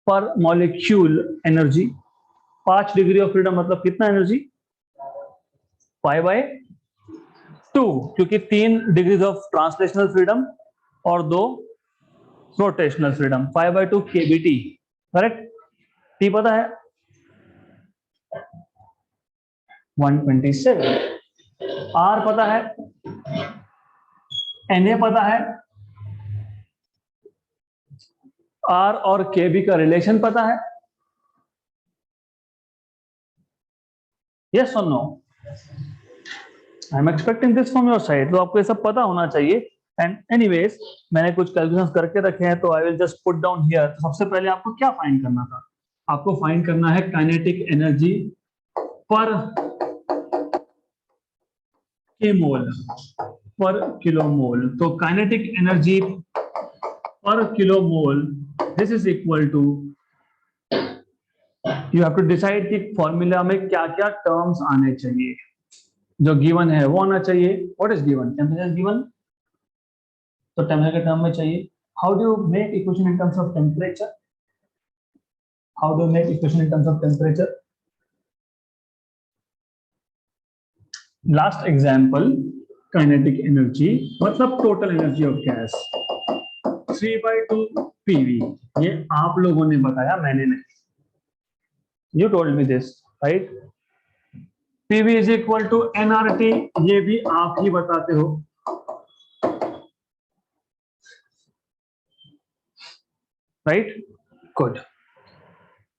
पर molecule energy? 5 degree of freedom मतलब कितना एनर्जी? 5/2, क्योंकि 3 डिग्रीज ऑफ ट्रांसलेशनल फ्रीडम और 2 rotational freedom. 5/2 KBT, correct? T पता है 127, आर पता है, Na पता है, आर और केबी का रिलेशन पता है? यस और no? I am expecting this from your side. तो आपको ये सब पता होना चाहिए। एंड एनीवेज मैंने कुछ कैलकुलेशंस करके रखे हैं, तो I will just put down here. सबसे पहले आपको क्या फाइंड करना था? आपको फाइंड करना है काइनेटिक एनर्जी पर केमोल, पर किलोमोल। तो kinetic energy per kilomole, this is equal to, you have to decide कि फॉर्मूला में क्या क्या टर्म्स आने चाहिए। जो गिवन है वो आना चाहिए। What is given? Temperature given, तो टेम्परेचर के टर्म में चाहिए। How do you make equation in terms of temperature? How do you make equation in terms of temperature? Last example, kinetic energy मतलब total energy of gas 3/2 PV. ये आप लोगों ने बताया, मैंने नहीं। You told me this, right? PV is equal to NRT, ये भी आप ही बताते हो। Right, good.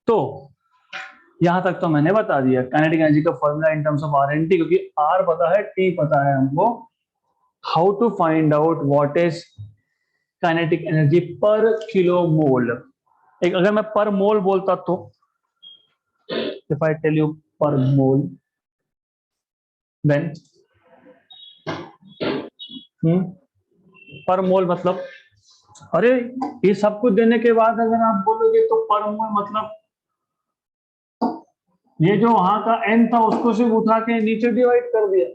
तो यहां तक तो मैंने बता दिया काइनेटिक एनर्जी का formula in terms of R and T, क्योंकि आर पता है, टी पता है हमको। How to find out what is kinetic energy per kilo mole? एक अगर मैं पर मोल बोलता तो, इफ आई टेल यू पर मोल, देन पर मोल मतलब, अरे ये सब कुछ देने के बाद अगर आप बोलोगे तो पर मोल मतलब ये जो वहां का n था उसको सिर्फ उठा के नीचे डिवाइड कर दिया।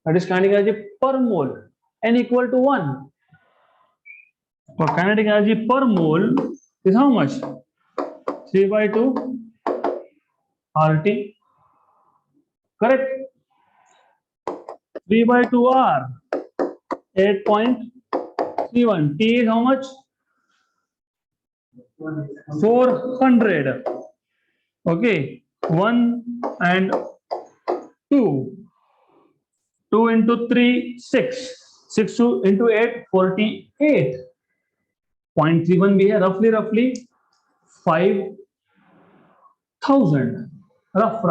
दैट इज काइनेटिक एनर्जी पर मोल, n इक्वल टू 1। और काइनेटिक एनर्जी पर mole is how much? 3/2 RT, correct? 3/2 R, 8.31. T is how much? 400. Okay, 1 and 2. 2 into 3, 6. 6 into 8, 48. 0.31 भी है, roughly 5,000. Rough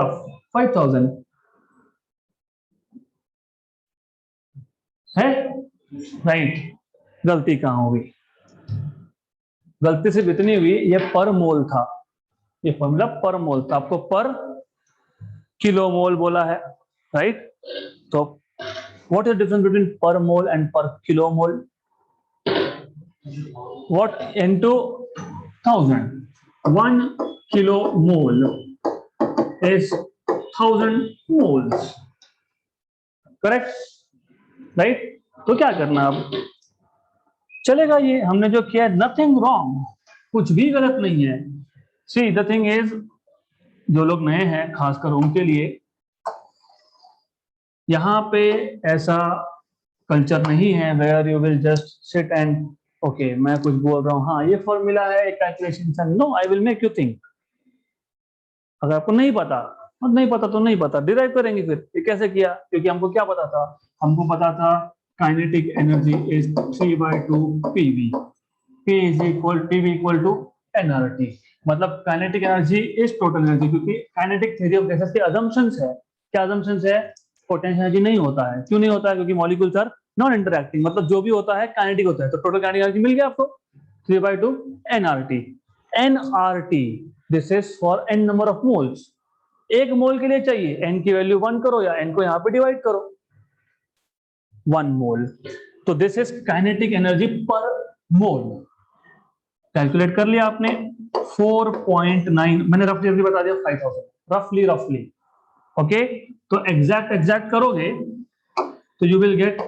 5,000 है, राइट? गलती कहां हुई? गलती सिर्फ इतनी हुई, ये पर मोल था, ये फॉर्मूला पर मोल था, आपको पर किलो मोल बोला है, राइट? तो व्हाट इज डिफरेंस बिटवीन पर मोल एंड पर kilo mole? What into 1000? 1 kilo mole is 1000 moles. Correct, right? तो क्या करना अब, चलेगा ये हमने जो किया, नथिंग रॉन्ग, कुछ भी गलत नहीं है. सी द थिंग इज, जो लोग नए हैं खासकर उनके लिए यहाँ पे ऐसा कल्चर नहीं है where you will just sit and okay मैं कुछ बोल रहा हूँ, हाँ ये फॉर्मूला है calculation. No, I will make you think. अगर आपको नहीं पता और नहीं पता तो नहीं पता, डिराइव करेंगे फिर. ये कैसे किया? क्योंकि हमको क्या पता था, हमको पता था kinetic energy is 3/2 PV, P is equal PV equal to NRT. मतलब kinetic energy is total energy, क्योंकि काइनेटिक थ्योरी ऑफ गैसेस के अजम्पशंस है. क्या अजम्पशंस है? पोटेंशियल एनर्जी नहीं होता है. क्यों नहीं होता है? क्योंकि मॉलिक्यूल्स आर नॉन इंटरैक्टिंग, मतलब जो भी होता है काइनेटिक होता है. तो टोटल काइनेटिक एनर्जी मिल गया आपको 3/2 NRT. NRT this is for n number of moles. एक मोल के लिए चाहिए, एन की वैल्यू 1 करो या एन को यहां पे डिवाइड करो, 1 मोल. तो दिस इज काइनेटिक एनर्जी पर मोल. कैलकुलेट कर लिया आपने 4.9, मैंने रफली बता दिया 5000, रफली. ओके, तो एग्जैक्ट करोगे तो you will get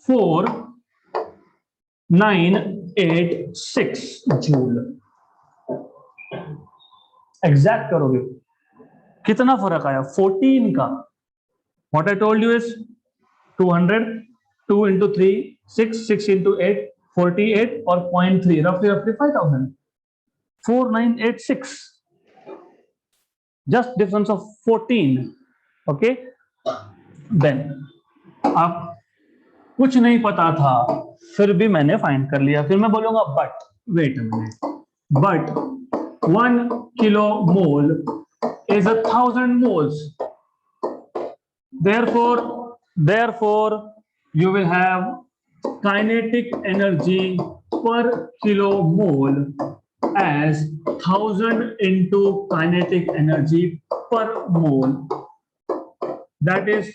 4986 joule. Exact करोगे कितना फर्क आया? 14 का. What I told you is 200, 2 into 3 6, 6 into 8 48 और 0.3, रफली 5000, 4986, just difference of 14. okay, then आप कुछ नहीं पता था फिर भी मैंने फाइंड कर लिया. फिर मैं बोलूंगा but wait a minute, but 1 kilo mole is 1000 moles. Therefore, you will have kinetic energy per kilomole as 1000 into kinetic energy per mole. That is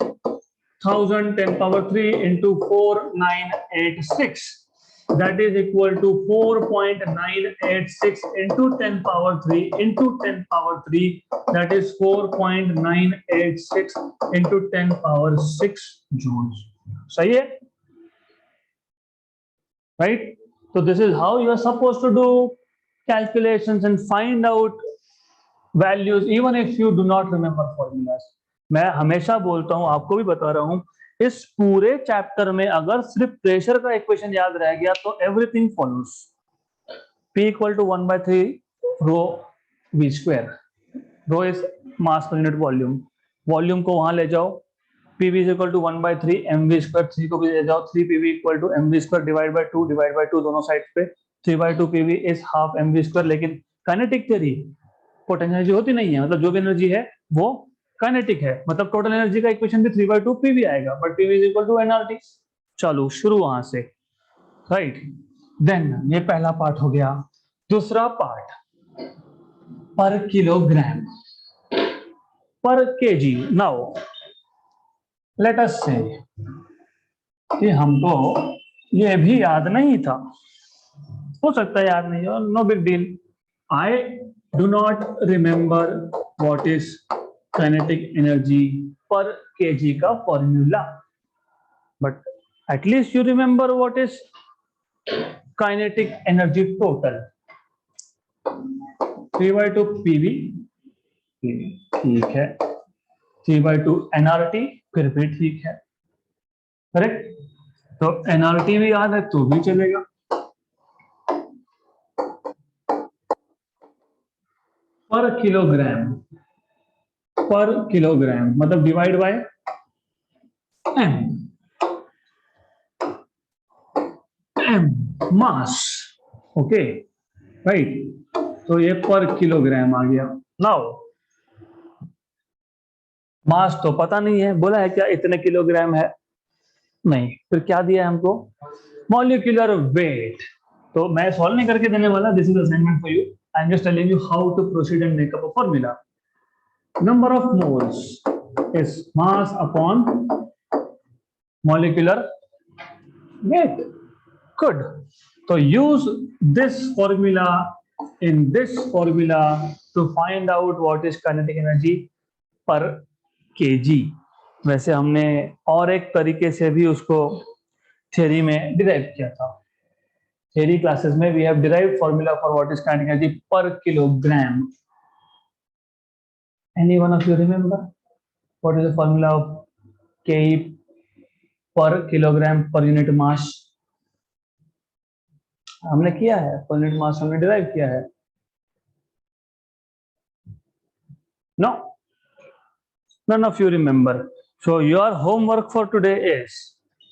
1000 10 power 3 into 4986. That is equal to 4.986 into 10 power 3 into 10 power 3. That is 4.986 into 10 power 6 joules. सही है? Right? So this is how you are supposed to do calculations and find out values even if you do not remember formulas. मैं हमेशा बोलता हूं, आपको भी बता रहा हूं, इस पूरे चैप्टर में अगर सिर्फ प्रेशर का इक्वेशन याद रह गया तो everything follows. P equal to 1/3 rho v square. Rho is mass per unit volume. Volume को वहां ले जाओ. PV is equal to 1/3 mv square. 3 को भी ले जाओ. 3 PV equal to mv square divide by 2 दोनों साइड पे. 3/2 PV is half mv square. लेकिन काइनेटिक थ्योरी पोटेंशियल एनर्जी होती नहीं है, मतलब जो भी एनर्जी है वो काइनेटिक है, मतलब टोटल एनर्जी का इक्वेशन भी 3/2 पीवी आएगा, but PV is equal to NRT. चलो शुरू वहां से, राइट? देन ये पहला पार्ट हो गया. दूसरा पार्ट पर किलोग्राम, पर केजी. नाउ लेट अस से कि हमको ये भी याद नहीं था, हो सकता है याद नहीं हो, no big deal. I do not remember what is kinetic energy per KG का formula, but at least you remember what is kinetic energy total. 3/2 PV, ठीक है. 3/2 एनआरटी, फिर भी ठीक है, करेक्ट. तो एनआरटी भी याद है तो भी चलेगा. पर किलोग्राम मतलब divide by M mass. Okay, right. तो ये पर किलोग्राम आ गया. नाउ मास तो पता नहीं है, बोला है क्या इतने किलोग्राम है? नहीं. फिर क्या दिया है हमको? Molecular weight. तो मैं सॉल्व नहीं करके देने वाला, this is assignment for you. I am just telling you how to proceed and make up a formula. Number of moles is mass upon molecular weight. Good. So use this formula in this formula to find out what is kinetic energy पर kg। वैसे हमने और एक तरीके से भी उसको theory में डिराइव किया था। थ्योरी क्लासेस में we have derived formula for what is kinetic energy per kilogram. Any one of you remember what is the formula of K per kilogram पर यूनिट मास? हमने किया है, पर यूनिट मास हमने डिराइव किया है। No, none of you remember. So your homework for today is,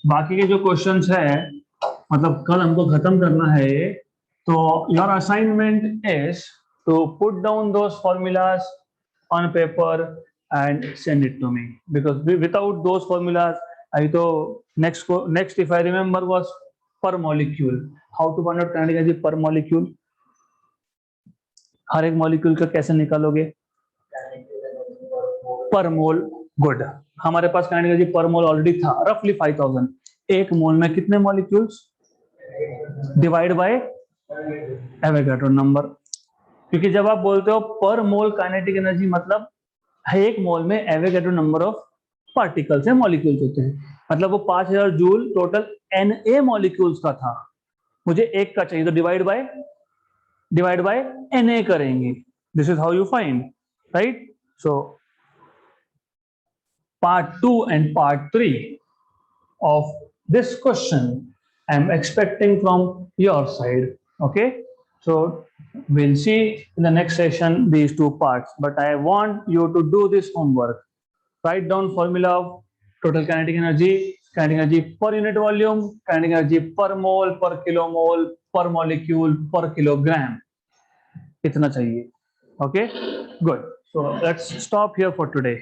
बाकी के जो क्वेश्चंस है मतलब कल हमको खत्म करना है ये, तो your assignment is to put down those formulas on paper and send it to me, because without those formulas I तो next if I remember was per molecule. How to find out kinetic energy per molecule? हर एक molecule का कैसे निकालोगे? पर मोल। Good, हमारे पास kinetic energy पर मोल already था, रफली 5000। एक मोल में कितने molecules? Divide by Avogadro number. क्योंकि जब आप बोलते हो पर मोल काइनेटिक एनर्जी, मतलब एक मोल में एवोगाड्रो नंबर ऑफ पार्टिकल्स है, मॉलिक्यूल्स होते हैं। मतलब वो 5000 जूल टोटल Na मॉलिक्यूल्स का था, मुझे एक का चाहिए तो डिवाइड बाय Na करेंगे। This is how you find, right? So part 2 and part 3 of this question I'm expecting from your side. Okay, so we'll see in the next session these two parts, but I want you to do this homework. Write down formula of total kinetic energy per unit volume, kinetic energy per mole, per kilomole, per molecule, per kilogram. इतना चाहिए. Okay, good. So let's stop here for today.